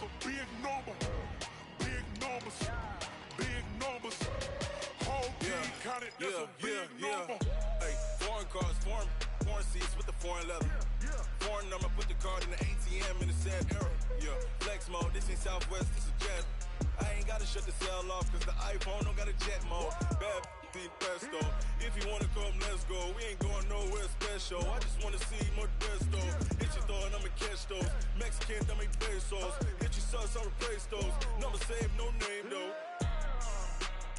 a big number. Big numbers. Big numbers. Whole team counted, that's a big number. Hey, foreign cars, foreign seats with the foreign leather. Foreign number, put the card in the ATM in the sad era. Flex mode, this ain't Southwest, this is jet. I ain't gotta shut the cell off, cause the iPhone don't got a jet mode. Bad be pesto. If you wanna come, let's go. We ain't going nowhere special. I just wanna see Modesto. Hit your thought, I'ma catch those. Mexican, I make pesos. Hit your sus, I'll replace those. Number saved, no name though.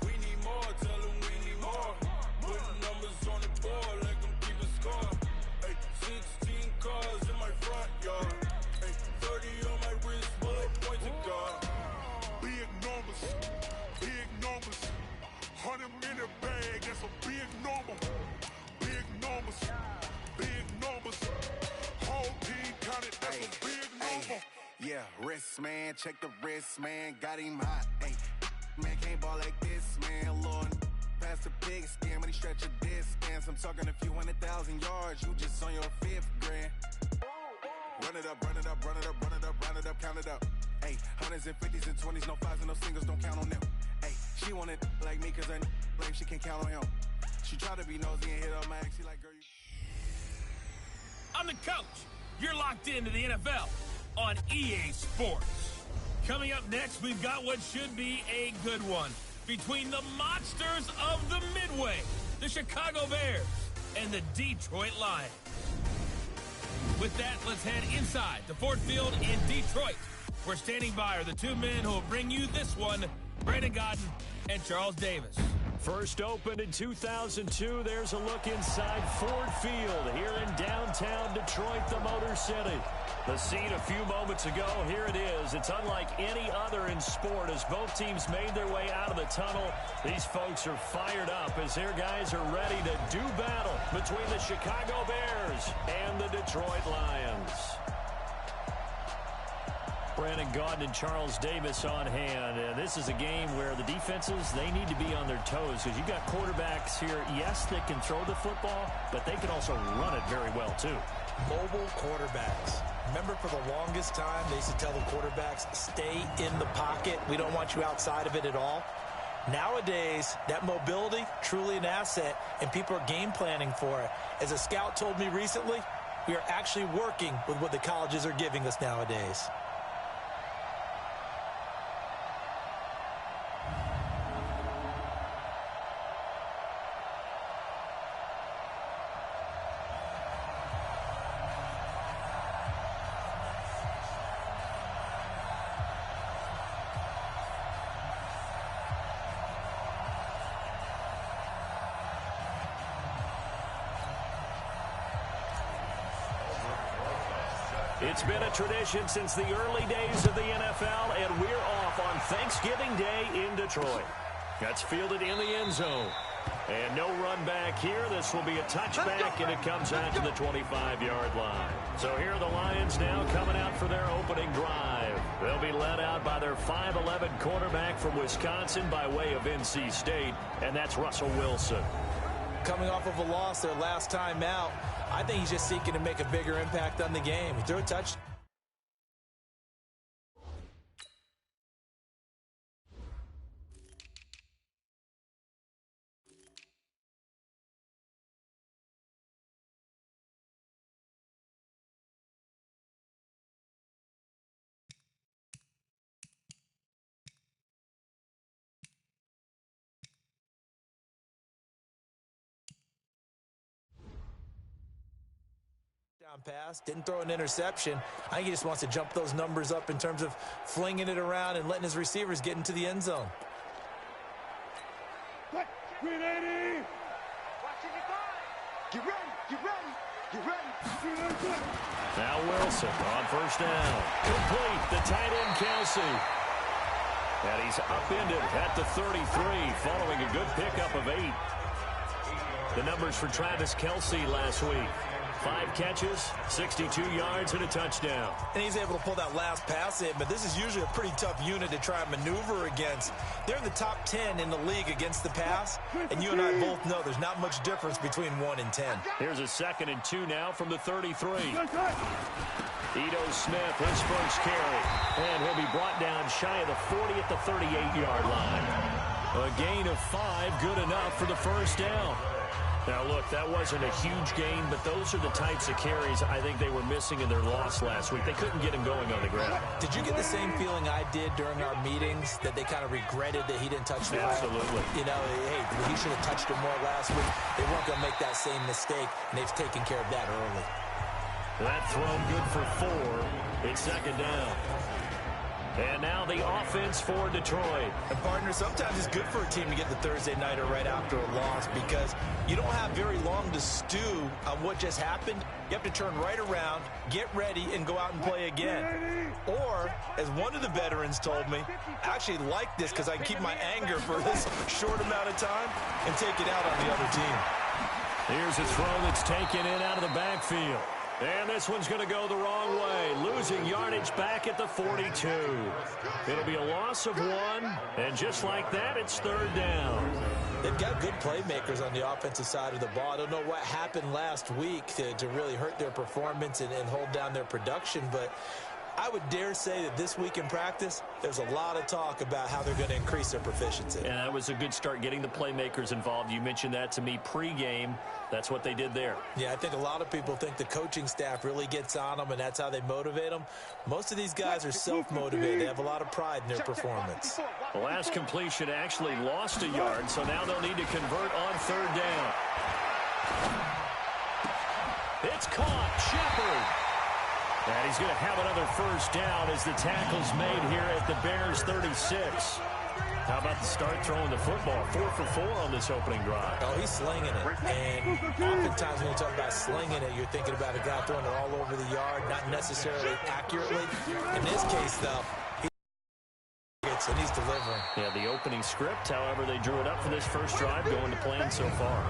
We need more, tell them we need more. Putting numbers on the board like I'm keeping score. Hey, 16 cars in my front yard. Hey, 30 on my wrist, bullet point to God. Big numbers, big numbers. 100 in the bag, that's a big number. Big numbers, big numbers. Whole team counted, that's a big number. Yeah, wrist man, check the wrist man, got him hot. Ay, man can't ball like this, man. Lord, past the pig skin when he stretch a distance. I'm talking a few 100,000 yards, you just on your 5th grand. Run it up, run it up, run it up, run it up, run it up, count it up. Ay, 100s and 50s and 20s, no 5s and no singles, don't count on them. Ay, she want it like me, cause I blame she can't count on him. She try to be nosy and hit up my ex, she like, girl, you... I'm the coach. You're locked into the NFL on EA Sports. Coming up next, we've got what should be a good one between the monsters of the Midway, the Chicago Bears, and the Detroit Lions. With that, let's head inside the Ford Field in Detroit. We're standing by are the two men who will bring you this one, Brandon Godden and Charles Davis. First opened in 2002, there's a look inside Ford Field here in downtown Detroit, the Motor City. The scene a few moments ago, here it is. It's unlike any other in sport as both teams made their way out of the tunnel. These folks are fired up as their guys are ready to do battle between the Chicago Bears and the Detroit Lions. Brandon Gaudin and Charles Davis on hand. And this is a game where the defenses, they need to be on their toes because you've got quarterbacks here, yes, that can throw the football, but they can also run it very well, too. Mobile quarterbacks. Remember, for the longest time, they used to tell the quarterbacks, stay in the pocket. We don't want you outside of it at all. Nowadays, that mobility, truly an asset, and people are game planning for it. As a scout told me recently, we are actually working with what the colleges are giving us nowadays. It's been a tradition since the early days of the NFL, and we're off on Thanksgiving Day in Detroit. That's fielded in the end zone. And no run back here. This will be a touchback, and it comes out to the 25-yard line. So here are the Lions now coming out for their opening drive. They'll be led out by their 5'11 quarterback from Wisconsin by way of NC State, and that's Russell Wilson. Coming off of a loss their last time out, I think he's just seeking to make a bigger impact on the game. He threw a touchdown. Pass, didn't throw an interception. I think he just wants to jump those numbers up in terms of flinging it around and letting his receivers get into the end zone. Get ready! Get ready! Get ready! Get ready! Now Wilson on first down. Complete, the tight end Kelsey. And he's upended at the 33 following a good pickup of 8. The numbers for Travis Kelsey last week. 5 catches, 62 yards, and a touchdown. And he's able to pull that last pass in, but this is usually a pretty tough unit to try and maneuver against. They're in the top 10 in the league against the pass, and you and I both know there's not much difference between 1 and 10. Here's a 2nd and 2 now from the 33. Ito Smith, his first carry. And he'll be brought down shy of the 40 at the 38-yard line. A gain of 5, good enough for the first down. Now, look, that wasn't a huge gain, but those are the types of carries I think they were missing in their loss last week. They couldn't get him going on the ground. Did you get the same feeling I did during our meetings, that they kind of regretted that he didn't touch the ball? Absolutely. You know, hey, he should have touched it more last week. They weren't going to make that same mistake, and they've taken care of that early. That throw good for 4. It's second down. And now the offense for Detroit. And partner, sometimes it's good for a team to get the Thursday nighter right after a loss because you don't have very long to stew on what just happened. You have to turn right around, get ready, and go out and play again. Or, as one of the veterans told me, I actually like this because I can keep my anger for this short amount of time and take it out on the other team. Here's a throw that's taken in out of the backfield. And this one's going to go the wrong way. Losing yardage back at the 42. It'll be a loss of 1. And just like that, it's third down. They've got good playmakers on the offensive side of the ball. I don't know what happened last week to really hurt their performance and hold down their production, but I would dare say that this week in practice, there's a lot of talk about how they're going to increase their proficiency. And that was a good start, getting the playmakers involved. You mentioned that to me pregame. That's what they did there. Yeah, I think a lot of people think the coaching staff really gets on them, and that's how they motivate them. Most of these guys are self-motivated. They have a lot of pride in their performance. The last completion actually lost a yard, so now they'll need to convert on third down. It's caught. Shepard. And he's going to have another first down as the tackle's made here at the Bears 36. How about the start throwing the football? 4 for 4 on this opening drive. Oh, he's slinging it. And oftentimes when you talk about slinging it, you're thinking about a guy throwing it all over the yard, not necessarily accurately. In this case, though, and he's delivering. Yeah, the opening script, however, they drew it up for this first drive, going to plan so far.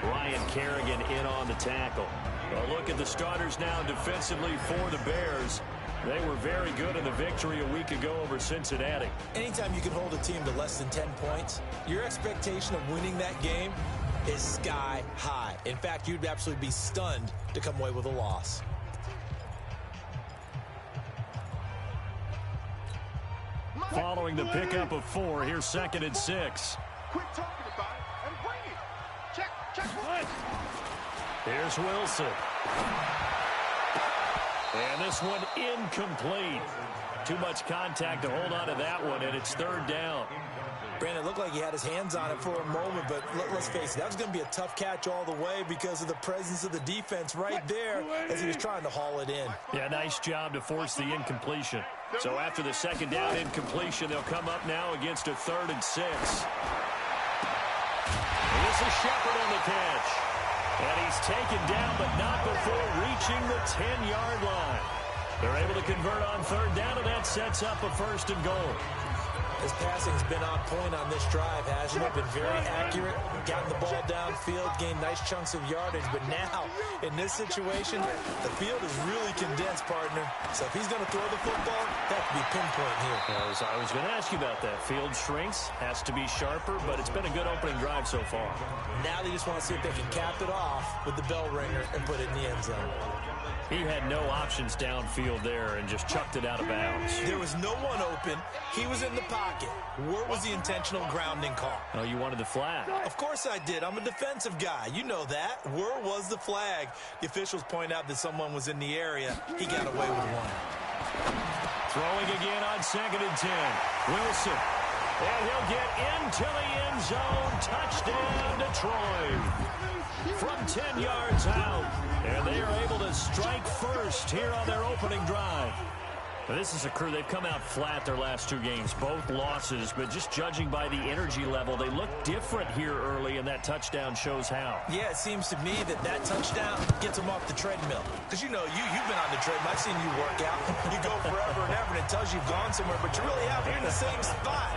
Ryan Kerrigan in on the tackle. A look at the starters now defensively for the Bears. They were very good in the victory a week ago over Cincinnati. Anytime you can hold a team to less than 10 points, your expectation of winning that game is sky high. In fact, you'd absolutely be stunned to come away with a loss. Following the pickup of 4, here's 2nd and 6. Quit talking about it and bring it. Check one. Here's Wilson. And this one incomplete. Too much contact to hold on to that one, and it's third down. Brandon, it looked like he had his hands on it for a moment, but let's face it, that was going to be a tough catch all the way because of the presence of the defense right there as he was trying to haul it in. Yeah, nice job to force the incompletion. So after the second down incompletion, they'll come up now against a 3rd and 6. And this is Shepard on the catch. And he's taken down, but not before reaching the 10-yard line. They're able to convert on third down, and that sets up a 1st and goal. His passing's been on point on this drive, hasn't it? Been very accurate, gotten the ball downfield, gained nice chunks of yardage. But now, in this situation, the field is really condensed, partner. So if he's going to throw the football, that could be pinpoint here. I was going to ask you about that. Field shrinks, has to be sharper, but it's been a good opening drive so far. Now they just want to see if they can cap it off with the bell ringer and put it in the end zone. He had no options downfield there and just chucked it out of bounds. There was no one open. He was in the pocket. Where was the intentional grounding call? Oh, you wanted the flag. Of course I did. I'm a defensive guy. You know that. Where was the flag? The officials point out that someone was in the area. He got away with one. Throwing again on 2nd and 10. Wilson. And he'll get into the end zone. Touchdown, Detroit. From 10 yards out. And they are able to strike first here on their opening drive. Now, this is a crew. They've come out flat their last 2 games, both losses, but just judging by the energy level, they look different here early, and that touchdown shows how. Yeah, it seems to me that touchdown gets them off the treadmill. Because, you know, you've been on the treadmill. I've seen you work out. You go forever and ever, and it tells you you've gone somewhere, but you really haven't. You're in the same spot.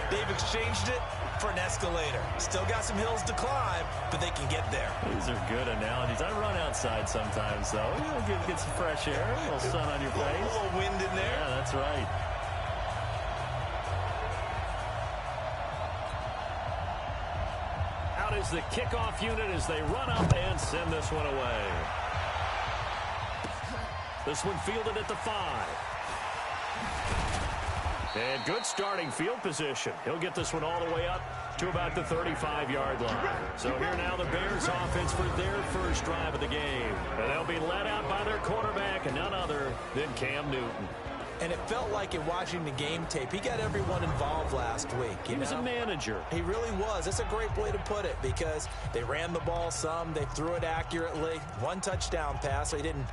They've exchanged it for an escalator. Still got some hills to climb, but they can get there. These are good analogies. I run outside sometimes, though. You know, get some fresh air, a little sun on your face. A little wind in there. Yeah, that's right. Out is the kickoff unit as they run up and send this one away. This one fielded at the 5. And good starting field position. He'll get this one all the way up to about the 35-yard line. So here now the Bears offense for their first drive of the game. And they'll be led out by their quarterback and none other than Cam Newton. And it felt like in watching the game tape, he got everyone involved last week. He was a manager. He really was. That's a great way to put it because they ran the ball some. They threw it accurately. 1 touchdown pass, so he didn't,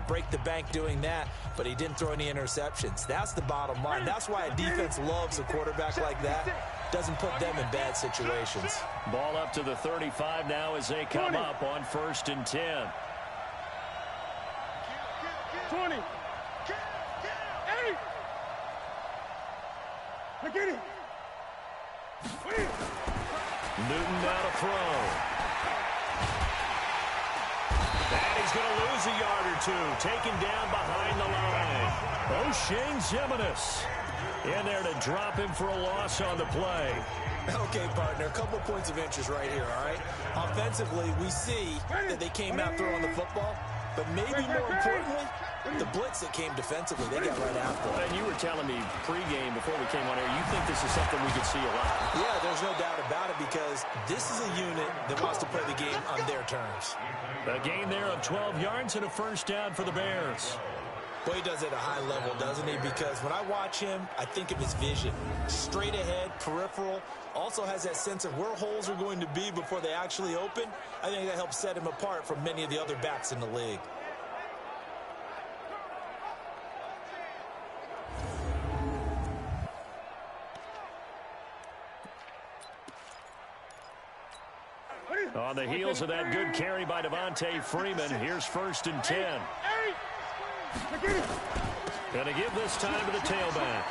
break the bank doing that, but he didn't throw any interceptions. That's the bottom line. That's why a defense loves a quarterback like that. Doesn't put them in bad situations. Ball up to the 35 now as they come up on 1st and 10. 20. Get it. Newton now to throw. And he's going to lose a yard or 2. Taken down behind the line. O'Shane Ximines in there to drop him for a loss on the play. Okay, partner, a couple points of interest right here, all right? Offensively, we see that they came out throwing the football, but maybe more importantly, the blitz that came defensively, they got right after it. And you were telling me pregame before we came on air, you think this is something we could see a lot? Yeah, there's no doubt about it because this is a unit that wants to play the game on their terms. A gain there of 12 yards and a first down for the Bears. Boy, he does it at a high level, doesn't he? Because when I watch him, I think of his vision. Straight ahead, peripheral, also has that sense of where holes are going to be before they actually open. I think that helps set him apart from many of the other backs in the league. On the heels of that good carry by Devontae Freeman, here's 1st and 10. Going to give this time to the tailback.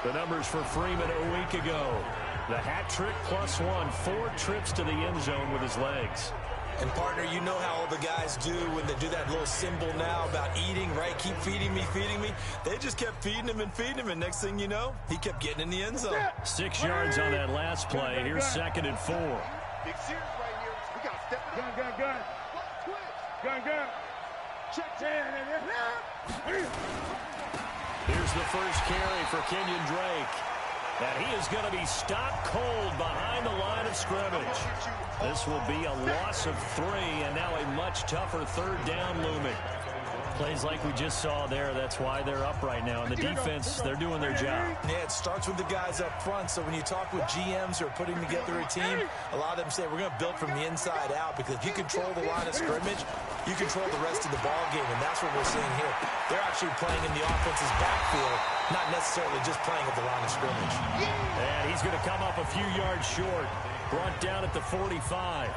The numbers for Freeman a week ago. The hat trick +1, 4 trips to the end zone with his legs. And, partner, you know how all the guys do when they do that little symbol now about eating, right? Keep feeding me, feeding me. They just kept feeding him, and next thing you know, he kept getting in the end zone. 6 yards on that last play. Here's 2nd and 4. Big series right here. We got to step it up. Gun. Check. Here's the first carry for Kenyon Drake. And he is going to be stopped cold behind the line of scrimmage. This will be a loss of 3, and now a much tougher 3rd down looming. Plays like we just saw there, that's why they're up right now. And the defense, they're doing their job. Yeah, it starts with the guys up front. So when you talk with GMs who are putting together a team, a lot of them say we're going to build from the inside out because if you control the line of scrimmage, you control the rest of the ball game, and that's what we're seeing here. They're actually playing in the offense's backfield, not necessarily just playing at the line of scrimmage. And he's going to come up a few yards short, brought down at the 45.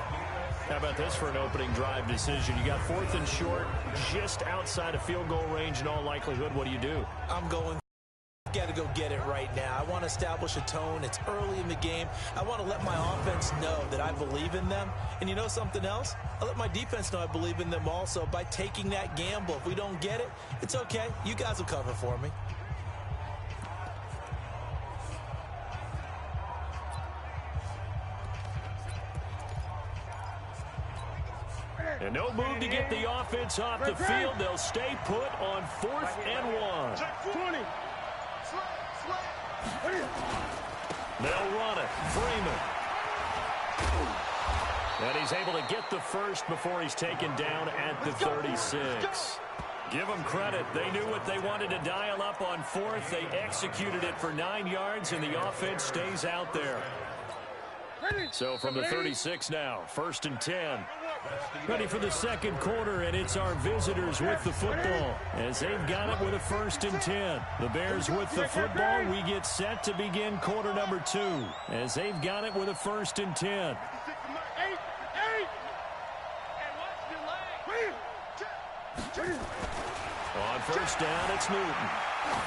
How about this for an opening drive decision? You got 4th and short, just outside of field goal range in all likelihood. What do you do? I'm going. Got to go get it right now. I want to establish a tone. It's early in the game. I want to let my offense know that I believe in them. And you know something else? I let my defense know I believe in them also by taking that gamble. If we don't get it, it's okay. You guys will cover for me. And no move to get the offense off the field. They'll stay put on 4th and 1. 20. They'll run it. Freeman. And he's able to get the first before he's taken down at the 36. Give them credit. They knew what they wanted to dial up on 4th. They executed it for 9 yards, and the offense stays out there. So from the 36 now, 1st and 10. Ready for the 2nd quarter, and it's our visitors with the football as they've got it with a 1st and 10. The Bears with the football. We get set to begin quarter number 2 as they've got it with a 1st and 10. On 1st down, it's Newton.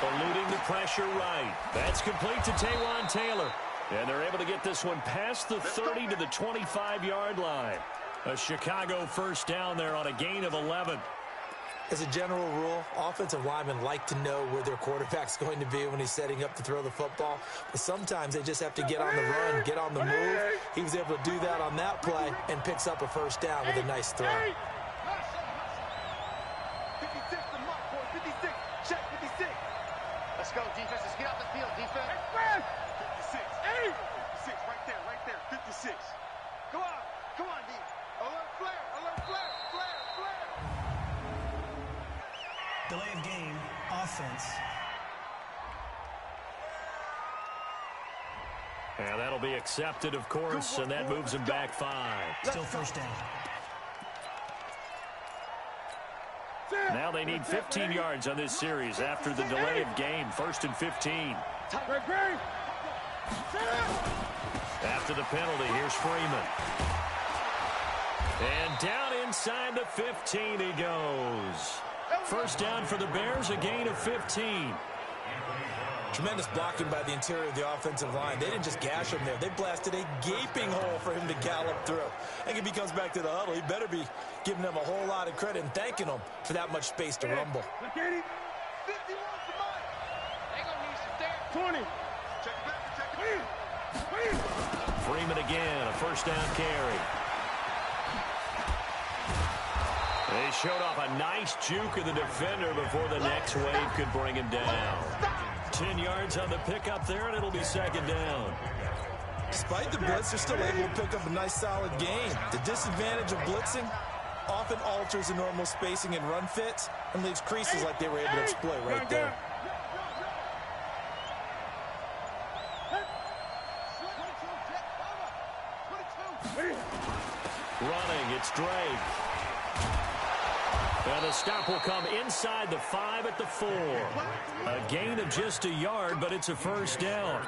Eluding the pressure right. That's complete to Taywan Taylor. And they're able to get this one past the 30 to the 25-yard line. A Chicago 1st down there on a gain of 11. As a general rule, offensive linemen like to know where their quarterback's going to be when he's setting up to throw the football. But sometimes they just have to get on the run, get on the move. He was able to do that on that play and picks up a 1st down with a nice throw. 56, the mark, boy. 56. Check 56. Let's go, defense. Let's get out the field, defense. 56. 56, right there. 56. Go on. Come on, D. Alert flare. Flare. Delay of game, offense. And that'll be accepted, of course, and that moves him back 5. Still first down. Now they need 15 yards on this series after the delay of game. 1st and 15. After the penalty, here's Freeman. And down inside the 15 he goes. First down for the Bears, a gain of 15. Tremendous blocking by the interior of the offensive line. They didn't just gash him there. They blasted a gaping hole for him to gallop through. I think if he comes back to the huddle, he better be giving them a whole lot of credit and thanking them for that much space to rumble. 51 to mine. They gonna need some there. 20. Check it back. Freeman again, a first down carry. They showed off a nice juke of the defender before the next wave could bring him down. 10 yards on the pickup there, and it'll be 2nd down. Despite the blitz, they're still able to pick up a nice, solid gain. The disadvantage of blitzing often alters the normal spacing and run fits and leaves creases like they were able to exploit right there. Running, it's Drake. And the stop will come inside the 5 at the 4. A gain of just a yard, but it's a first down.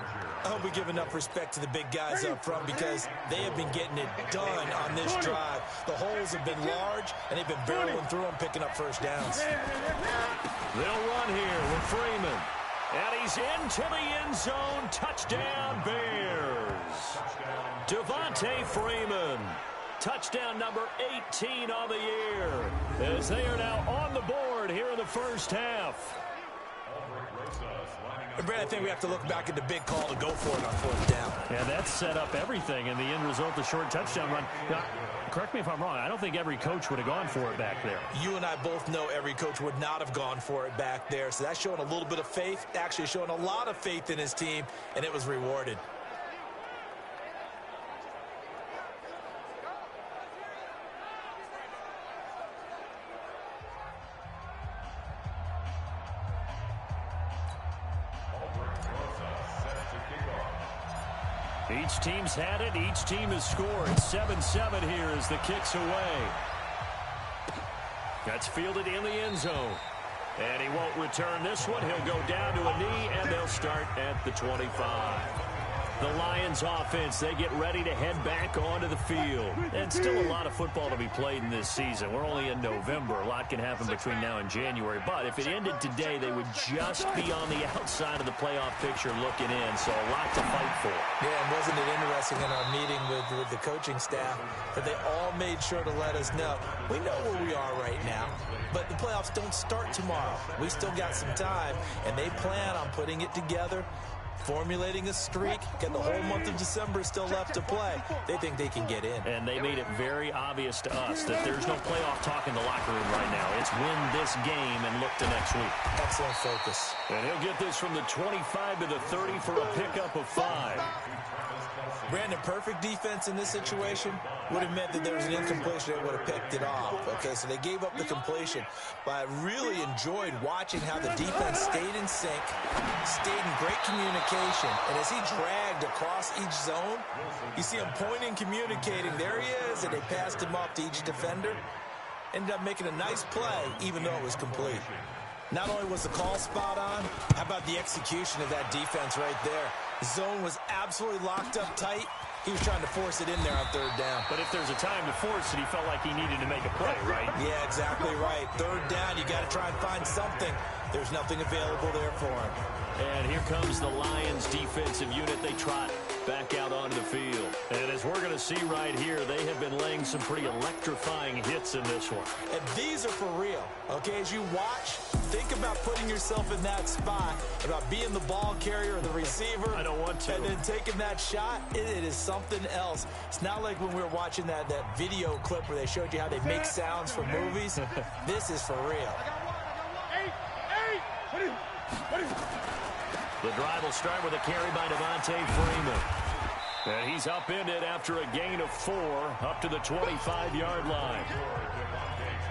I hope we give enough respect to the big guys up front because they have been getting it done on this drive. The holes have been large, and they've been barreling through them, picking up first downs. They'll run here with Freeman. And he's into the end zone. Touchdown, Bears. Devontae Freeman. Touchdown number 18 on the year, as they are now on the board here in the first half. Brad, I think we have to look back at the big call to go for it on 4th down. Yeah, that set up everything, and the end result, the short touchdown run. Now, correct me if I'm wrong, I don't think every coach would have gone for it back there. You and I both know every coach would not have gone for it back there, so that's showing a little bit of faith, actually showing a lot of faith in his team, and it was rewarded. Each team's had it. Each team has scored. 7-7 here as the kick's away. That's fielded in the end zone. And he won't return this one. He'll go down to a knee, and they'll start at the 25. The Lions offense, they get ready to head back onto the field. And still a lot of football to be played in this season. We're only in November. A lot can happen between now and January. But if it ended today, they would just be on the outside of the playoff picture looking in. So a lot to fight for. Yeah, and wasn't it interesting in our meeting with the coaching staff that they all made sure to let us know, we know where we are right now, but the playoffs don't start tomorrow. We still got some time, and they plan on putting it together, formulating a streak, got the whole month of December still left to play. They think they can get in. And they made it very obvious to us that there's no playoff talk in the locker room right now. It's win this game and look to next week. Excellent focus. And he'll get this from the 25 to the 30 for a pickup of 5. Brandon, perfect defense in this situation would have meant that there was an incompletion that would have picked it off. Okay, so they gave up the completion. But I really enjoyed watching how the defense stayed in sync, stayed in great communication. And as he dragged across each zone, you see him pointing, communicating. There he is, and they passed him off to each defender. Ended up making a nice play, even though it was complete. Not only was the call spot on, how about the execution of that defense right there? The zone was absolutely locked up tight. He was trying to force it in there on 3rd down. But if there's a time to force it, he felt like he needed to make a play, right? Yeah, exactly right. 3rd down, you got to try and find something. There's nothing available there for him. And here comes the Lions defensive unit. They trot back out onto the field. And as we're going to see right here, they have been laying some pretty electrifying hits in this one. And these are for real. Okay, as you watch, think about putting yourself in that spot, about being the ball carrier or the receiver. I don't want to. And then taking that shot, it is something else. It's not like when we were watching that video clip where they showed you how they make sounds for movies. This is for real. The drive will start with a carry by Devontae Freeman. And he's upended after a gain of 4 up to the 25-yard line.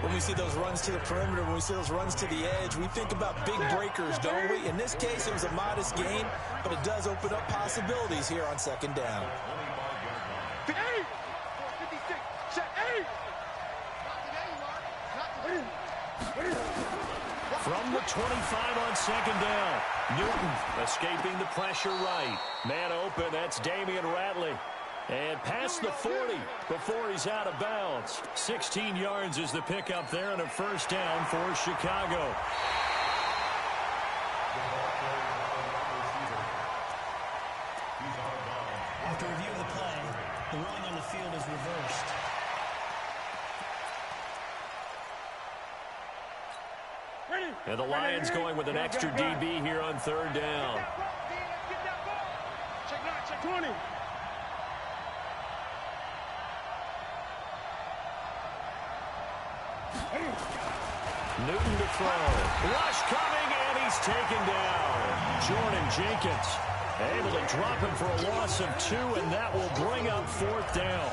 When we see those runs to the perimeter, when we see those runs to the edge, we think about big breakers, don't we? In this case, it was a modest gain, but it does open up possibilities here on second down. From the 25 on second down, Newton escaping the pressure right. Man open, that's Damian Ratley. And past the 40 before he's out of bounds. 16 yards is the pickup there and a first down for Chicago. After review of the play, the ruling on the field is reversed. And the Lions going with an extra DB here on third down. Check 20. Newton to throw. Rush coming, and he's taken down. Jordan Jenkins able to drop him for a loss of 2, and that will bring up fourth down.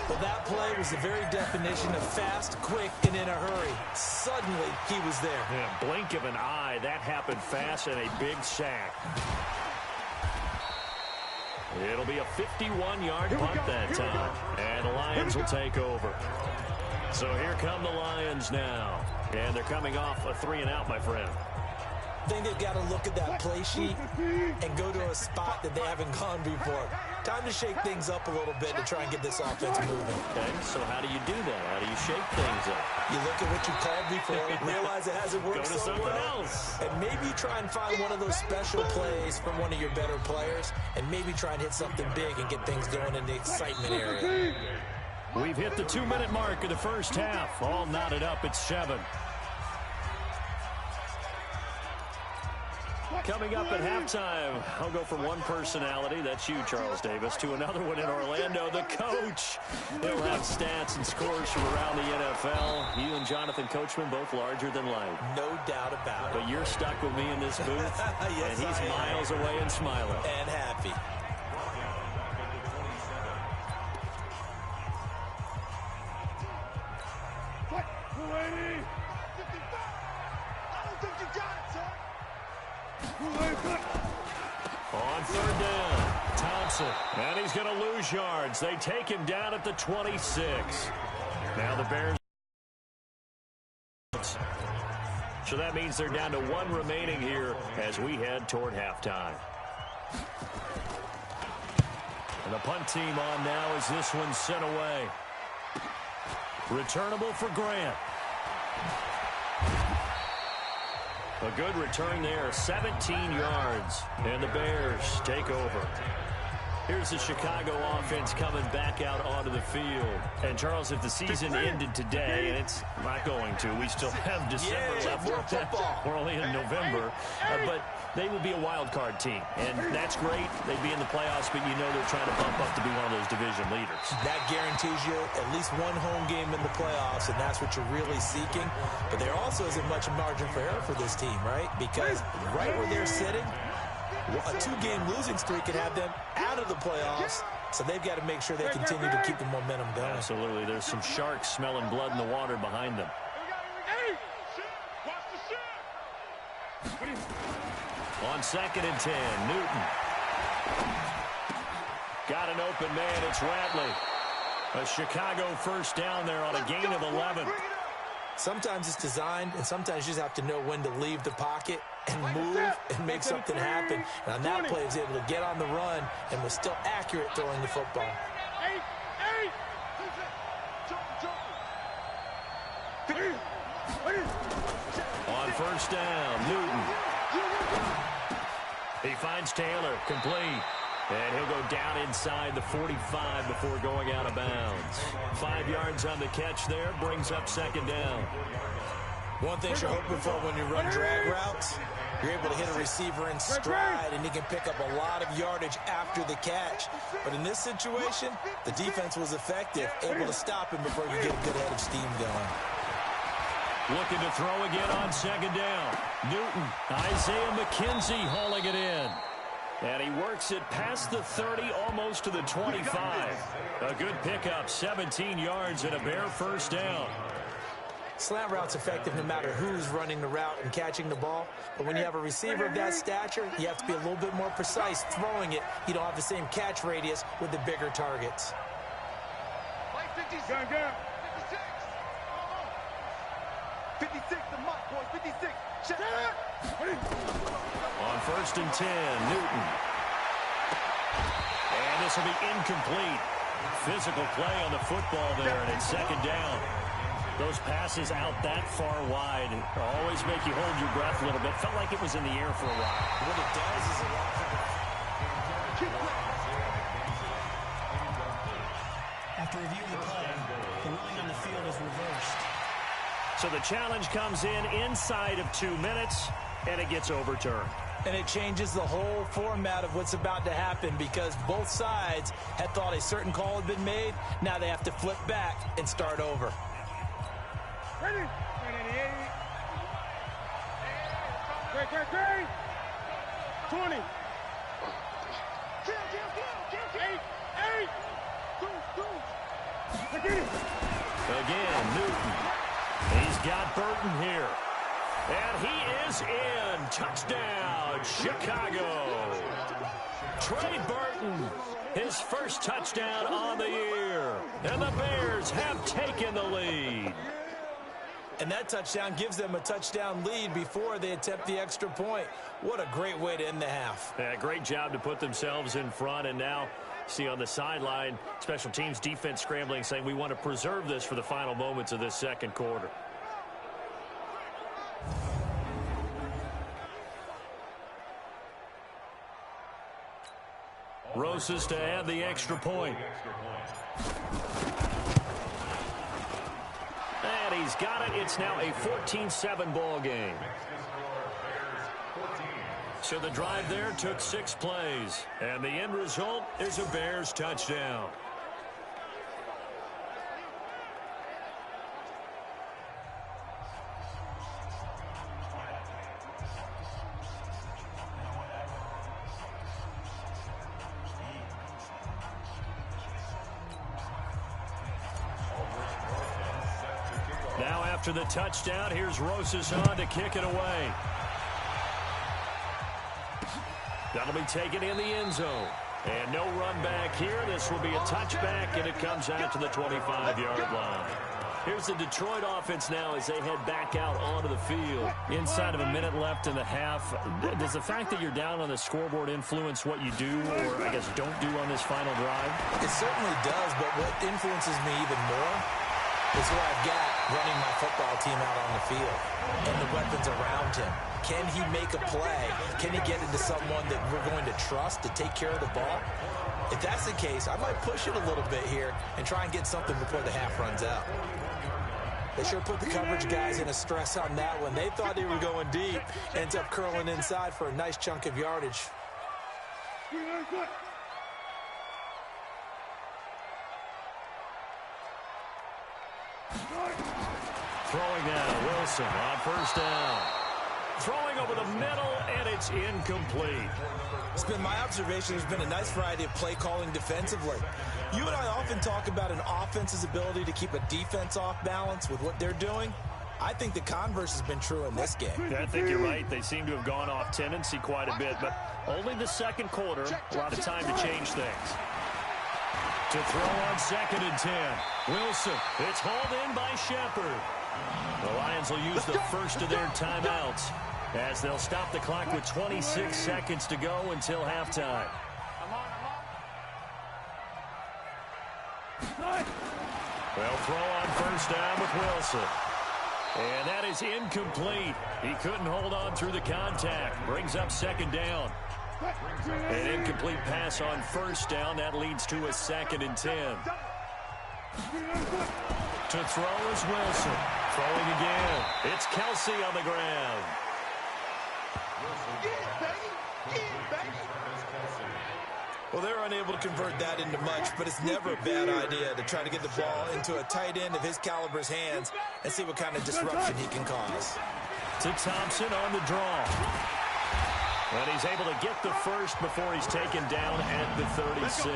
Well, that play was the very definition of fast, quick, and in a hurry. Suddenly, he was there. Yeah, blink of an eye. That happened fast and a big sack. It'll be a 51-yard punt that time, and the Lions will take over. So here come the Lions now, and they're coming off a 3-and-out, my friend. I think they've got to look at that play sheet and go to a spot that they haven't gone before. Time to shake things up a little bit to try and get this offense moving. Okay, so how do you do that? How do you shake things up? You look at what you called before, realize it hasn't worked Go to so something well, else. and maybe try and find one of those special plays from one of your better players, and maybe try and hit something big and get things going in the excitement area. We've hit the 2-minute mark of the first half. All knotted up at 7. Coming up at halftime, I'll go from one personality, that's you, Charles Davis, to another one in Orlando, the coach. He'll have stats and scores from around the NFL. You and Jonathan Coachman, both larger than life. No doubt about it. But you're stuck with me in this booth, yes, and he's miles away and smiling. And happy. On third down, Thompson, and he's going to lose yards. They take him down at the 26. Now the Bears. So that means they're down to 1 remaining here as we head toward halftime. And the punt team on now as this one's sent away. Returnable for Grant. A good return there, 17 yards, and the Bears take over. Here's the Chicago offense coming back out onto the field. And, Charles, if the season ended today, and it's not going to, we still have December left. We're only in November. But they would be a wild card team, and that's great. They'd be in the playoffs, but you know they're trying to bump up to be one of those division leaders. That guarantees you at least one home game in the playoffs, and that's what you're really seeking. But there also isn't much margin for error for this team, right? Because right where they're sitting, a 2-game losing streak could have them out of the playoffs, so they've got to make sure they continue to keep the momentum going. Absolutely. There's some sharks smelling blood in the water behind them. On 2nd and 10, Newton. Got an open man. It's Ratley. A Chicago first down there on a gain of 11. Sometimes it's designed, and sometimes you just have to know when to leave the pocket and move and make something happen. And on that play, he was able to get on the run and was still accurate throwing the football. On first down, Newton. He finds Taylor, complete. And he'll go down inside the 45 before going out of bounds. 5 yards on the catch there, brings up 2nd down. One thing you're hoping for when you run drag routes, you're able to hit a receiver in stride, and he can pick up a lot of yardage after the catch. But in this situation, the defense was effective, able to stop him before you get a good head of steam going. Looking to throw again on second down. Newton, Isaiah McKenzie hauling it in. And he works it past the 30, almost to the 25. A good pickup, 17 yards and a Bear first down. Slant route's effective no matter who's running the route and catching the ball. But when you have a receiver of that stature, you have to be a little bit more precise throwing it. You don't have the same catch radius with the bigger targets. 56, the mark, boys, 56. Check. On first and 10, Newton. And this will be incomplete. Physical play on the football there, and it's second down. Those passes out that far wide always make you hold your breath a little bit. Felt like it was in the air for a while. What it does is After review of the play, the ruling on the field is reversed. So the challenge comes in inside of 2 minutes, and it gets overturned. And it changes the whole format of what's about to happen because both sides had thought a certain call had been made. Now they have to flip back and start over. Ready? 20. Again, Newton. He's got Burton here. And he is in. Touchdown, Chicago. Trey Burton, his first touchdown on the year. And the Bears have taken the lead. And that touchdown gives them a touchdown lead before they attempt the extra point. What a great way to end the half. Yeah, great job to put themselves in front. And now, see on the sideline, special teams defense scrambling, saying we want to preserve this for the final moments of this second quarter. Rosas to add the extra point. And he's got it. It's now a 14-7 ball game. So the drive there took 6 plays. And the end result is a Bears touchdown. Now after the touchdown, here's Rosas on to kick it away. That'll be taken in the end zone. And no run back here. This will be a touchback, and it comes out to the 25-yard line. Here's the Detroit offense now as they head back out onto the field. Inside of a minute left in the half, does the fact that you're down on the scoreboard influence what you do, or I guess don't do on this final drive? It certainly does, but what influences me even more is what I've got running my football team out on the field and the weapons around him. Can he make a play? Can he get into someone that we're going to trust to take care of the ball? If that's the case, I might push it a little bit here and try and get something before the half runs out. They sure put the coverage guys in a stress on that one. They thought they were going deep. Ends up curling inside for a nice chunk of yardage. Throwing now, Wilson on first down. Throwing over the middle, and it's incomplete. It's been my observation there's been a nice variety of play calling defensively. You and I often talk about an offense's ability to keep a defense off balance with what they're doing. I think the converse has been true in this game. Yeah, I think you're right. They seem to have gone off tendency quite a bit, but only the second quarter, a lot of time to change things. To throw on second and 10. Wilson, it's hauled in by Shepard. The Lions will use the first of their timeouts as they'll stop the clock with 26 seconds to go until halftime. They'll throw on first down with Wilson. And that is incomplete. He couldn't hold on through the contact. Brings up second down. An incomplete pass on first down. That leads to a second and 10. To throw is Wilson. Throwing again. It's Kelsey on the ground. Well, Well, they're unable to convert that into much, but it's never a bad idea to try to get the ball into a tight end of his caliber's hands and see what kind of disruption he can cause. To Thompson on the draw. And he's able to get the first before he's taken down at the 36.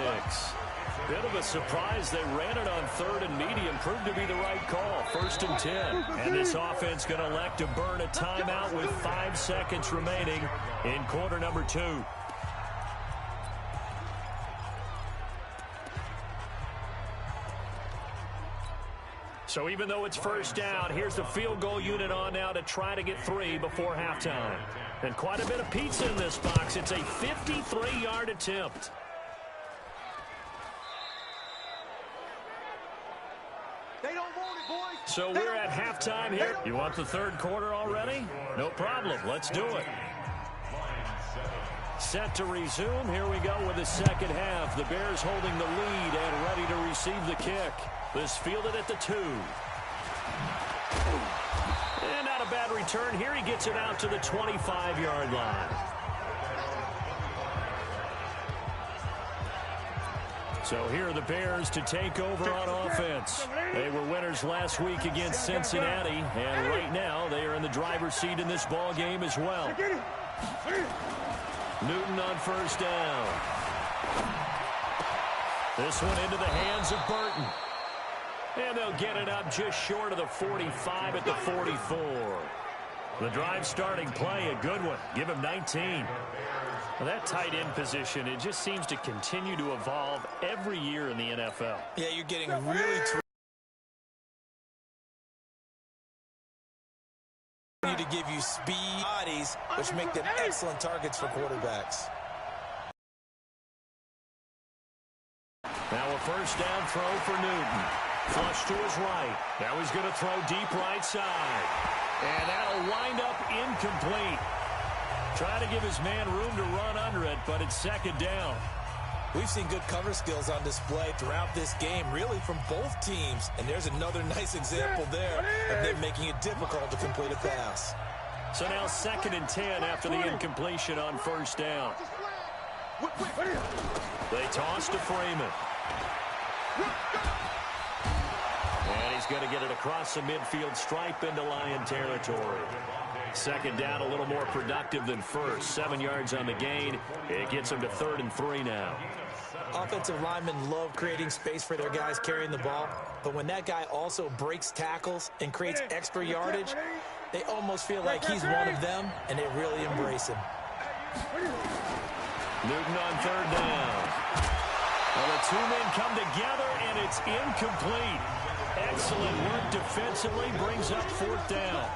Bit of a surprise. They ran it on 3rd and medium. Proved to be the right call. 1st and 10. And this offense going to elect to burn a timeout with 5 seconds remaining in quarter number 2. So even though it's first down, here's the field goal unit on now to try to get 3 before halftime. And quite a bit of pizza in this box. It's a 53-yard attempt. They don't want it, boys. So we're at halftime here. You want the 3rd quarter already? No problem. Let's do it. Set to resume. Here we go with the second half. The Bears holding the lead and ready to receive the kick. This fielded at the 2. And not a bad return here. He gets it out to the 25-yard line. So here are the Bears to take over on offense. They were winners last week against Cincinnati, and right now they are in the driver's seat in this ball game as well. Newton on first down. This one into the hands of Burton. And they'll get it up just short of the 45 at the 44. The drive starting play, a good one. Give him 19. Well, that tight end position, it just seems to continue to evolve every year in the NFL. Yeah, you're getting really to give you speed bodies, which make them excellent targets for quarterbacks. Now a first down throw for Newton. Flush to his right. Now he's going to throw deep right side. And that'll wind up incomplete. Trying to give his man room to run under it, but it's second down. We've seen good cover skills on display throughout this game, really from both teams. And there's another nice example there of them making it difficult to complete a pass. So now 2nd and 10 after the incompletion on first down. They toss to Freeman. And he's going to get it across the midfield stripe into Lion territory. Second down, a little more productive than first. 7 yards on the gain. It gets them to 3rd and 3 now. Offensive linemen love creating space for their guys carrying the ball, but when that guy also breaks tackles and creates extra yardage, they almost feel like he's one of them, and they really embrace him. Newton on 3rd down. Well, the 2 men come together, and it's incomplete. Excellent work defensively, brings up 4th down.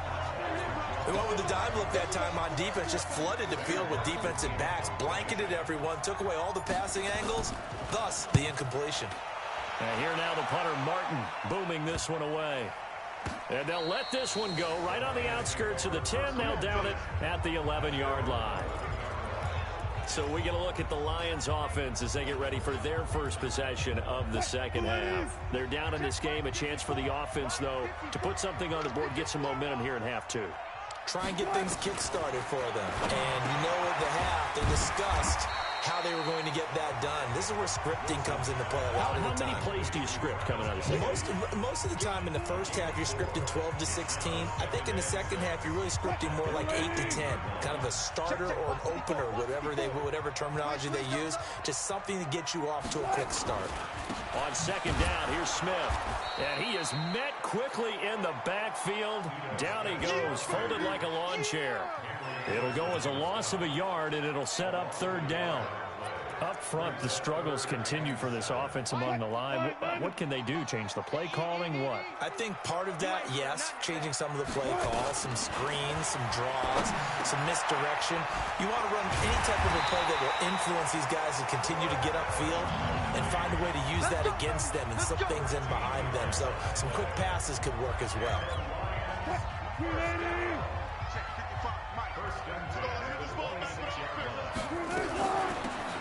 They went with the dime look that time on defense, just flooded the field with defensive backs, blanketed everyone, took away all the passing angles, thus the incompletion. And here now the punter, Martin, booming this one away. And they'll let this one go right on the outskirts of the 10. They'll down it at the 11-yard line. So we get a look at the Lions offense as they get ready for their first possession of the second half. They're down in this game. A chance for the offense, though, to put something on the board, get some momentum here in half 2. Try and get things kick-started for them. And you know at the half, they discussed how they were going to get that done. This is where scripting comes into play a lot of the time. How many plays do you script coming out of the second? Most of the time in the first half, you're scripting 12 to 16. I think in the second half, you're really scripting more like 8 to 10. Kind of a starter or an opener, whatever terminology they use. Just something to get you off to a quick start. On second down, here's Smith. And he is met quickly in the backfield. Down he goes, folded like a lawn chair. It'll go as a loss of a yard, and it'll set up 3rd down. Up front, the struggles continue for this offense among the line. What can they do? Change the play calling? What? I think part of that, yes, changing some of the play calls, some screens, some draws, some misdirection. You want to run any type of a play that will influence these guys to continue to get upfield and find a way to use that against them and slip things in behind them. So some quick passes could work as well.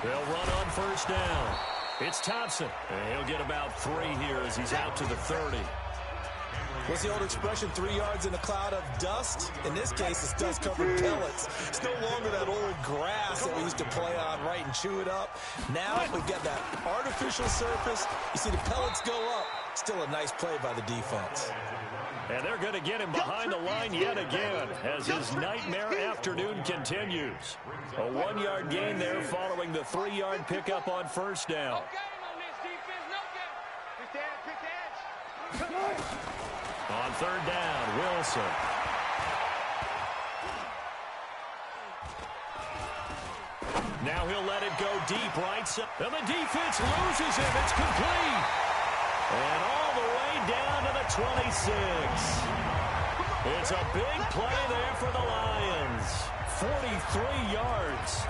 They'll run on first down. It's Thompson, and he'll get about 3 here as he's out to the 30. What's the old expression, 3 yards in a cloud of dust? In this case, it's dust-covered pellets. It's no longer that old grass that we used to play on, right, and chew it up. Now we've got that artificial surface. You see the pellets go up. Still a nice play by the defense. And they're going to get him behind the line yet again as his nightmare afternoon continues. A 1-yard gain there following the 3-yard pickup on first down. On third down, Wilson. Now he'll let it go deep right side. And the defense loses him. It's complete. And all the way down to the 26. It's a big play there for the Lions. 43 yards.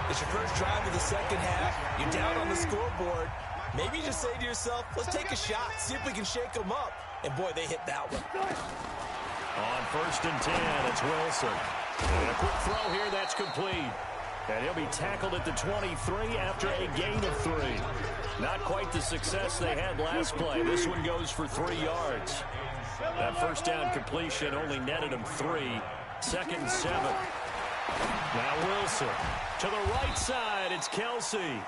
It's your first drive of the second half. You're down on the scoreboard. Maybe you just say to yourself, let's take a shot, see if we can shake them up. And, boy, they hit that one. On first and 10, it's Wilson. And a quick throw here, that's complete. And he'll be tackled at the 23 after a gain of 3. Not quite the success they had last play. This one goes for 3 yards. That first down completion only netted him 3. Second and 7. Now Wilson. To the right side, it's Kelsey.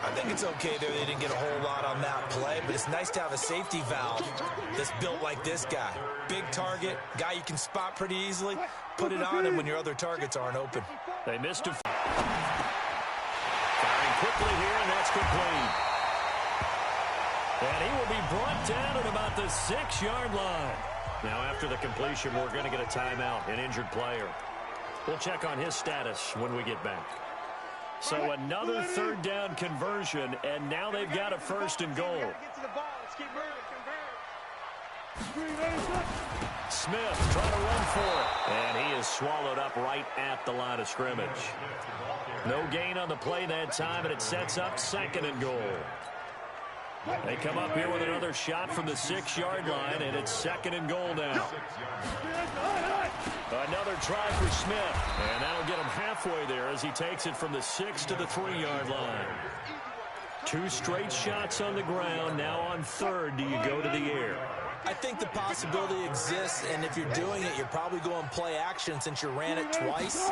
I think it's okay there they didn't get a whole lot on that play, but it's nice to have a safety valve that's built like this guy. Big target, guy you can spot pretty easily. Put it on him when your other targets aren't open. They missed a firing quickly here, and that's complete. And he will be brought down at about the 6-yard line. Now after the completion, we're going to get a timeout, an injured player. We'll check on his status when we get back. So another third down conversion, and now they've got a first and goal. Smith trying to run for it, and he is swallowed up right at the line of scrimmage. No gain on the play that time, and it sets up second and goal. They come up here with another shot from the 6-yard line, and it's second and goal now. Another try for Smith, and that'll get him halfway there as he takes it from the 6 to the 3-yard line. 2 straight shots on the ground. Now on third, do you go to the air? I think the possibility exists, and if you're doing it, you're probably going play action since you ran it twice.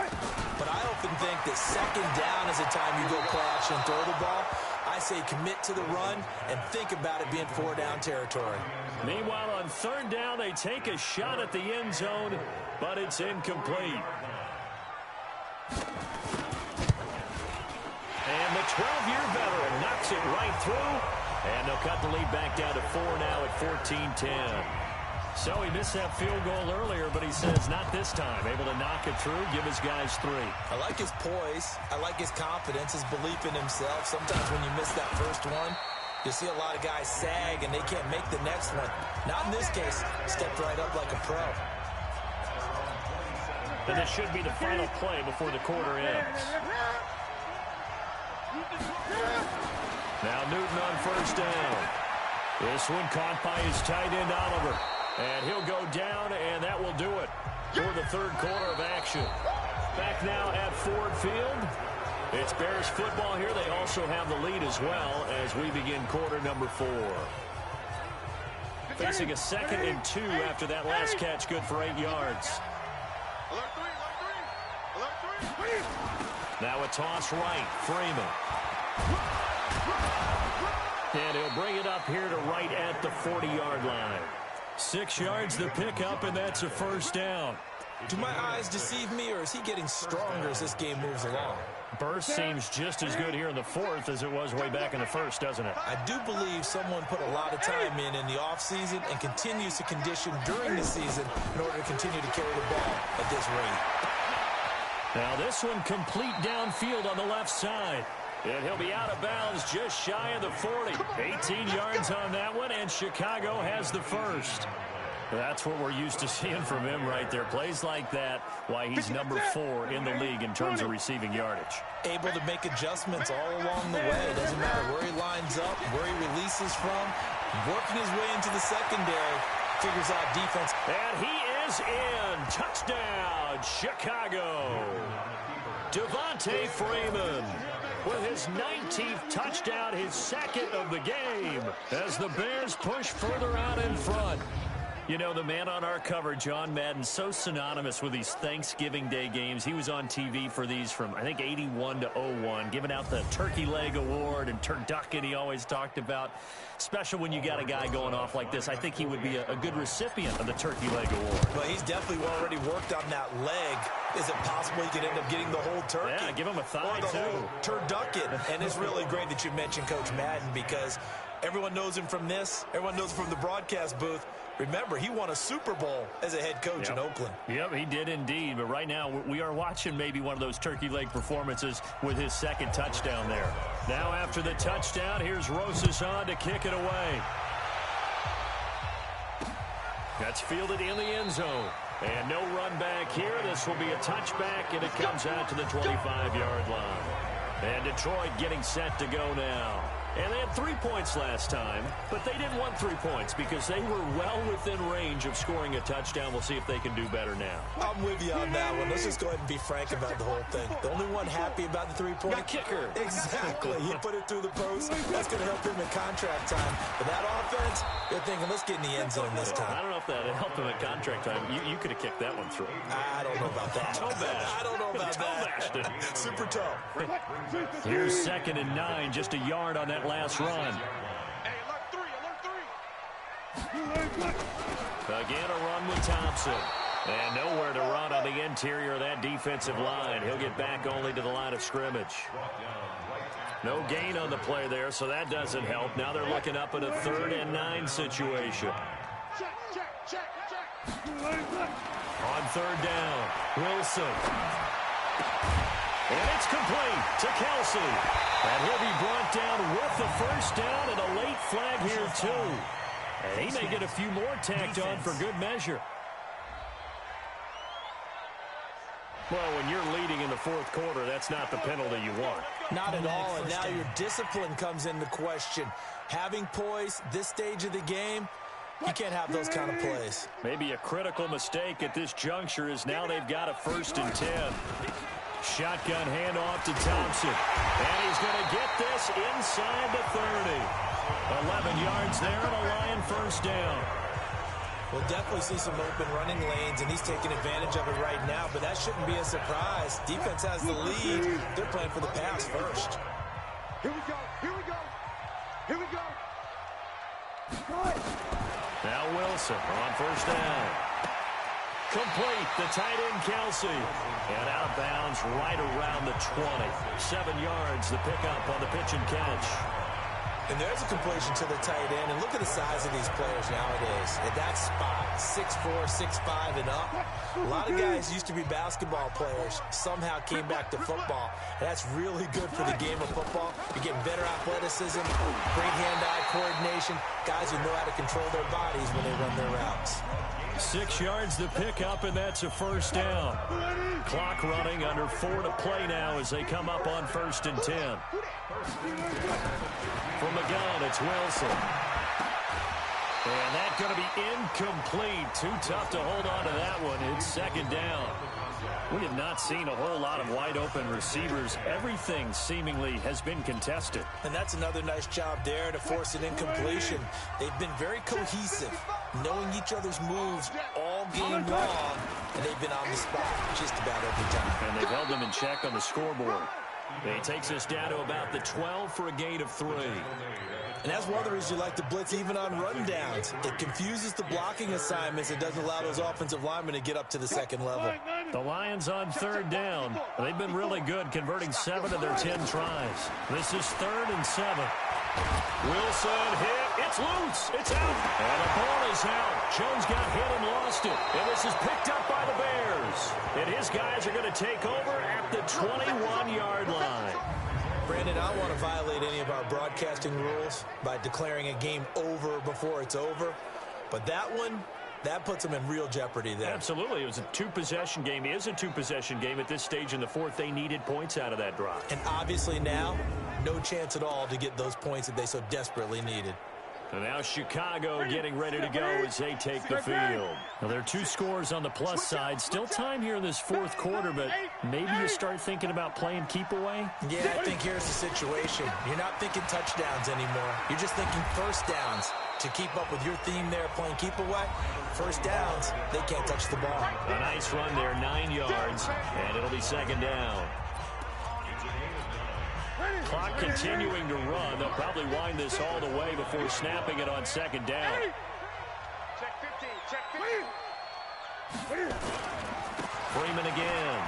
But I often think that second down is the time you go play action and throw the ball. I say commit to the run and think about it being 4-down territory. Meanwhile, on third down, they take a shot at the end zone, but it's incomplete. And the 12-year veteran knocks it right through, and they'll cut the lead back down to 4 now at 14-10. So he missed that field goal earlier, but he says not this time. Able to knock it through, give his guys 3. I like his poise. I like his confidence, his belief in himself. Sometimes when you miss that first one, you see a lot of guys sag and they can't make the next one. Not in this case. Stepped right up like a pro. And this should be the final play before the quarter ends. Now Newton on first down. This one caught by his tight end Oliver. And he'll go down, and that will do it for the third quarter of action. Back now at Ford Field. It's Bears football here. They also have the lead as well as we begin quarter number 4. Facing a 2nd and 2 after that last catch, good for 8 yards. Now a toss right, Freeman. And he'll bring it up here to right at the 40-yard line. 6 yards the pickup, and that's a first down. Do my eyes deceive me, or is he getting stronger as this game moves along? Burst seems just as good here in the 4th as it was way back in the 1st, doesn't it? I do believe someone put a lot of time in the offseason and continues to condition during the season in order to continue to carry the ball at this rate. Now this one complete downfield on the left side. And he'll be out of bounds just shy of the 40. 18 yards on that one, and Chicago has the first. That's what we're used to seeing from him right there. Plays like that, why he's number 4 in the league in terms of receiving yardage. Able to make adjustments all along the way. It doesn't matter where he lines up, where he releases from. Working his way into the secondary, figures out defense. And he is in. Touchdown, Chicago. Devontae Freeman. with his 19th touchdown, his second of the game, as the Bears push further out in front. You know, the man on our cover, John Madden, so synonymous with these Thanksgiving Day games. He was on TV for these from, I think, 81 to 01, giving out the Turkey Leg Award and turducken he always talked about. Special when you got a guy going off like this. I think he would be a good recipient of the Turkey Leg Award. Well, he's definitely already worked on that leg. Is it possible he could end up getting the whole turkey? Yeah, give him a thigh, or the too. whole turducken. And it's really great that you mentioned Coach Madden, because everyone knows him from this. Everyone knows him from the broadcast booth. Remember, he won a Super Bowl as a head coach in Oakland. Yep, he did indeed. But right now, we are watching maybe one of those turkey leg performances with his second touchdown there. Now, after the touchdown, here's Rosas on to kick it away. That's fielded in the end zone. And no run back here. This will be a touchback, and it comes out to the 25-yard line. And Detroit getting set to go now. And they had 3 points last time, but they didn't want 3 points because they were well within range of scoring a touchdown. We'll see if they can do better now. I'm with you on that one. Let's just go ahead and be frank about the whole thing. The only one happy about the 3-point The kicker. Exactly. He put it through the post. That's going to help him in contract time. But that offense, they're thinking, let's get in the end zone this time. I don't know if that helped him at contract time. You could have kicked that one through. I don't know about that. I don't know about that. Super toe. Here's 2nd and 9, just a yard on that last run. Hey, alert 3. Again, a run with Thompson. And nowhere to run on the interior of that defensive line. He'll get back only to the line of scrimmage. No gain on the play there, so that doesn't help. Now they're looking up at a 3rd and 9 situation. Check. On 3rd down, Wilson. And it's complete to Kelsey. And he'll be brought down with the first down and a late flag here, too. And he may get a few more tacked on for good measure. Well, when you're leading in the 4th quarter, that's not the penalty you want. Not at all, and now your discipline comes into question. Having poise this stage of the game, you can't have those kind of plays. Maybe a critical mistake at this juncture is now they've got a 1st and 10. Shotgun handoff to Thompson. And he's going to get this inside the 30. 11 yards there and a Lion first down. We'll definitely see some open running lanes, and he's taking advantage of it right now, but that shouldn't be a surprise. Defense has the lead. They're playing for the pass first. Here we go. Now Wilson on 1st down. Complete, the tight end Kelsey. And out of bounds right around the 20. 7 yards, the pickup on the pitch and catch. And there's a completion to the tight end. And look at the size of these players nowadays. At that spot, 6'4", 6'5", and up. A lot of guys used to be basketball players. Somehow came back to football. And that's really good for the game of football. You're getting better athleticism, great hand-eye coordination. Guys who know how to control their bodies when they run their routes. 6 yards the pickup, and that's a first down. Clock running, under 4 to play now as they come up on 1st and 10. From the gun, it's Wilson. And that's going to be incomplete. Too tough to hold on to that one. It's 2nd down. We have not seen a whole lot of wide-open receivers. Everything seemingly has been contested. And that's another nice job there to force an incompletion. They've been very cohesive, knowing each other's moves all game long, and they've been on the spot just about every time. And they've held them in check on the scoreboard. He takes us down to about the 12 for a gain of 3. And that's one of the reasons you like to blitz even on rundowns. It confuses the blocking assignments. It doesn't allow those offensive linemen to get up to the 2nd level. The Lions on 3rd down. They've been really good, converting 7 of their 10 tries. This is 3rd and 7. Wilson hit. It's loose. It's out. And the ball is out. Jones got hit and lost it. And this is picked up by the Bears. And his guys are going to take over at the 21-yard line. Brandon, I don't want to violate any of our broadcasting rules by declaring a game over before it's over. But that one, that puts them in real jeopardy there. Absolutely. It was a 2-possession game. It is a 2-possession game at this stage in the 4th. They needed points out of that drive. And obviously now, no chance at all to get those points that they so desperately needed. And now Chicago getting ready to go as they take the field. Now, there are 2 scores on the plus side. Still time here in this fourth quarter, but maybe you start thinking about playing keep away? Yeah, I think here's the situation. You're not thinking touchdowns anymore. You're just thinking first downs. To keep up with your theme there, playing keep away, first downs, they can't touch the ball. A nice run there, 9 yards, and it'll be second down. Clock continuing to run. They'll probably wind this all the way before snapping it on second down. Check 15, check 15. Freeman again.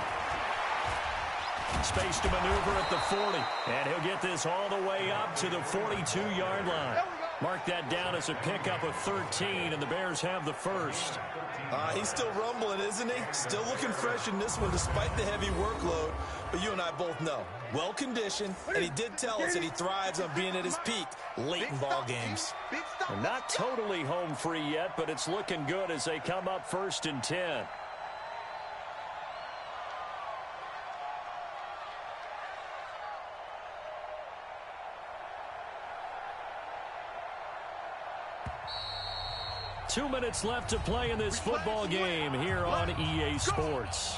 Space to maneuver at the 40. And he'll get this all the way up to the 42-yard line. Mark that down as a pickup of 13, and the Bears have the first. He's still rumbling, isn't he? Still looking fresh in this one despite the heavy workload. But you and I both know, well-conditioned, and he did tell us that he thrives on being at his peak late in ball games. Not totally home free yet, but it's looking good as they come up 1st and 10. Two minutes left to play in this football game here on EA Sports.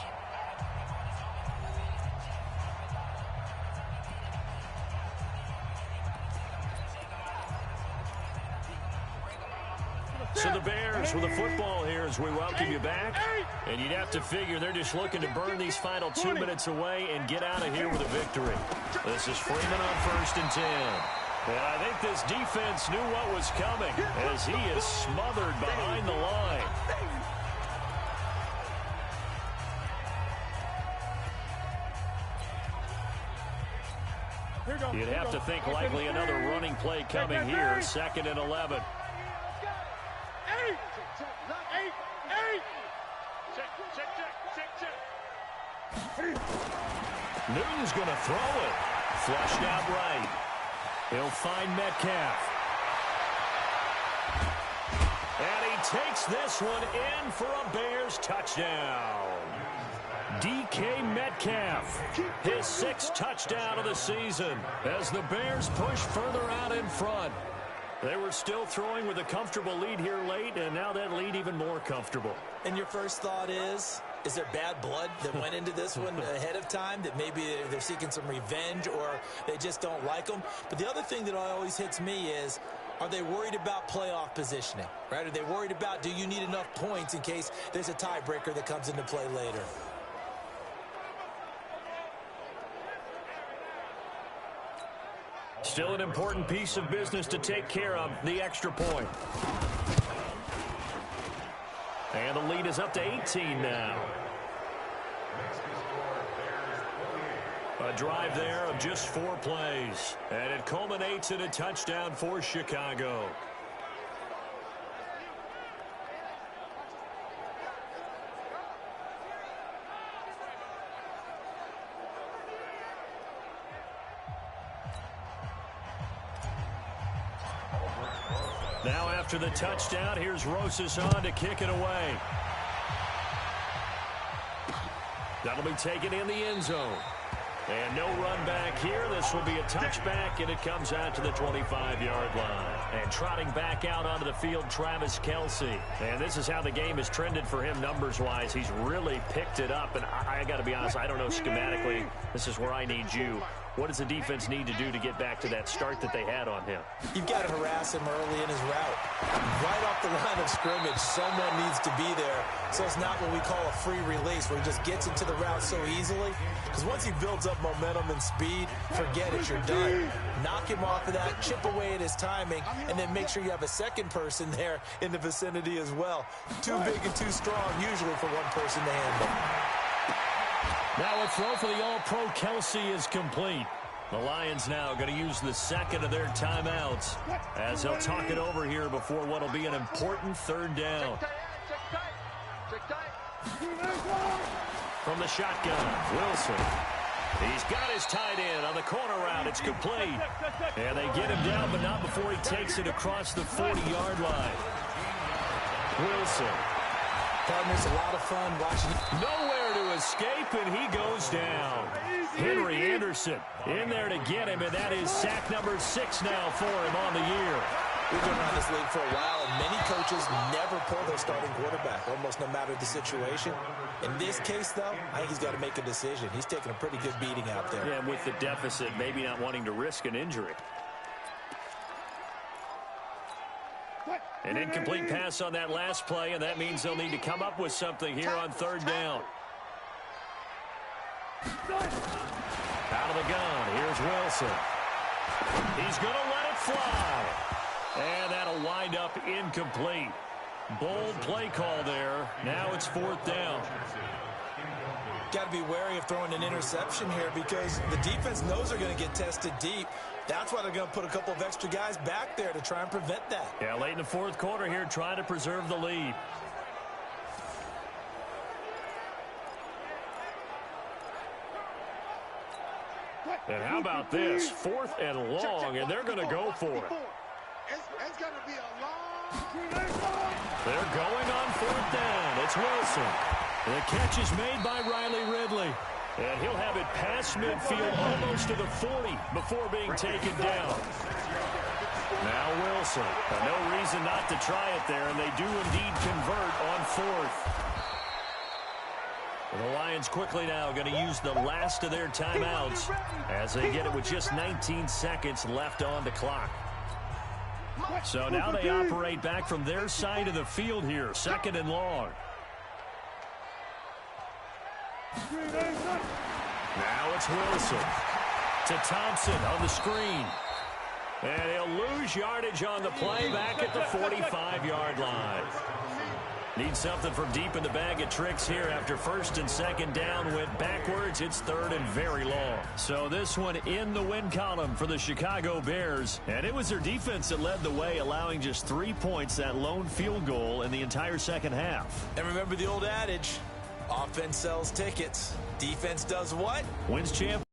So the Bears with the football here as we welcome you back. And you'd have to figure they're just looking to burn these final 2 minutes away and get out of here with a victory. This is Freeman on 1st and 10. And I think this defense knew what was coming as he is smothered behind the line. You'd have to think likely another running play coming here. 2nd and 11. Newton's going to throw it. Flushed out right. He'll find Metcalf. And he takes this one in for a Bears touchdown. DK Metcalf, his 6th touchdown of the season as the Bears push further out in front. They were still throwing with a comfortable lead here late, and now that lead even more comfortable. And your first thought is there bad blood that went into this one ahead of time, that maybe they're seeking some revenge or they just don't like them? But the other thing that always hits me is, are they worried about playoff positioning, right? Are they worried about, do you need enough points in case there's a tiebreaker that comes into play later? Still an important piece of business to take care of, the extra point. And the lead is up to 18 now. A drive there of just 4 plays. And it culminates in a touchdown for Chicago. Now after the touchdown, here's Rosas on to kick it away. That'll be taken in the end zone. And no run back here. This will be a touchback, and it comes out to the 25-yard line. And trotting back out onto the field, Travis Kelce. And this is how the game has trended for him numbers-wise. He's really picked it up. And I got to be honest, I don't know schematically. This is where I need you. What does the defense need to do to get back to that start that they had on him? You've got to harass him early in his route. Right off the line of scrimmage, someone needs to be there. So it's not what we call a free release, where he just gets into the route so easily. Because once he builds up momentum and speed, forget it, you're done. Knock him off of that, chip away at his timing, and then make sure you have a second person there in the vicinity as well. Too big and too strong, usually, for one person to handle. Now a throw for the All-Pro Kelce is complete. The Lions now going to use the second of their timeouts as they'll talk it over here before what will be an important third down. From the shotgun, Wilson. He's got his tight end on the corner route. It's complete. And they get him down, but not before he takes it across the 40-yard line. Wilson. Partners, a lot of fun watching. Nowhere to escape, and he goes down. Henry Anderson in there to get him, and that is sack number 6 now for him on the year. We've been around this league for a while, and many coaches never pull their starting quarterback, almost no matter the situation. In this case, though, I think he's got to make a decision. He's taking a pretty good beating out there. Yeah, and with the deficit, maybe not wanting to risk an injury. An incomplete pass on that last play, and that means they'll need to come up with something here on third down. Out of the gun, here's Wilson. He's going to let it fly. And that'll wind up incomplete. Bold play call there. Now it's fourth down. Got to be wary of throwing an interception here because the defense knows they're going to get tested deep. That's why they're going to put a couple of extra guys back there to try and prevent that. Yeah, late in the fourth quarter here, trying to preserve the lead. And how about this? Fourth and long, and they're going to go for it. It's going to be a long... They're going on fourth down. It's Wilson. The catch is made by Riley Ridley. And he'll have it past midfield almost to the 40 before being taken down. Now Wilson. No reason not to try it there, and they do indeed convert on fourth. The Lions quickly now going to use the last of their timeouts as they get it with just 19 seconds left on the clock. So now they operate back from their side of the field here, second and long. Now it's Wilson to Thompson on the screen. And he'll lose yardage on the play back at the 45-yard line. Need something from deep in the bag of tricks here after first and second down went backwards. It's third and very long. So this one in the win column for the Chicago Bears. And it was their defense that led the way, allowing just 3 points, that lone field goal in the entire second half. And remember the old adage, offense sells tickets. Defense does what? Wins champ.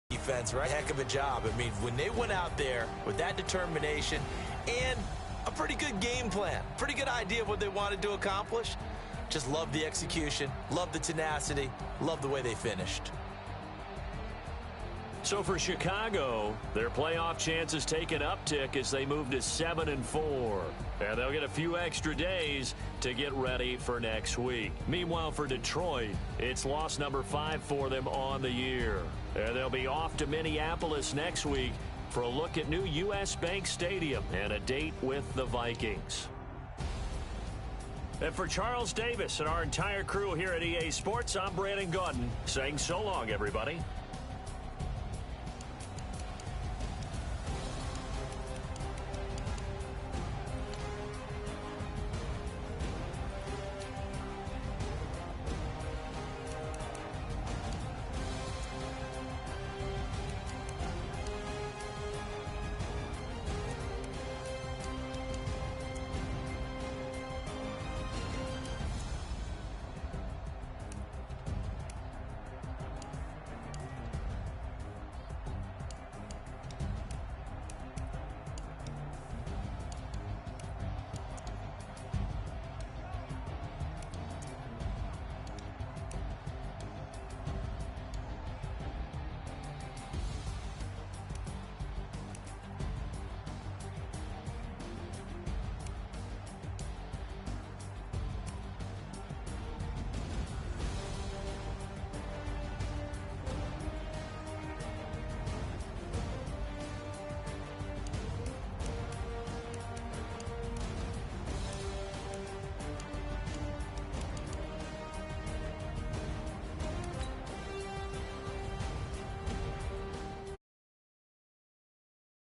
Defense, right? Heck of a job. I mean, when they went out there with that determination and a pretty good game plan, pretty good idea of what they wanted to accomplish, just love the execution, love the tenacity, love the way they finished. So for Chicago, their playoff chances take an uptick as they move to 7-4. And they'll get a few extra days to get ready for next week. Meanwhile, for Detroit, it's loss number 5 for them on the year. And they'll be off to Minneapolis next week for a look at new U.S. Bank Stadium and a date with the Vikings. And for Charles Davis and our entire crew here at EA Sports, I'm Brandon Gaudin saying so long, everybody.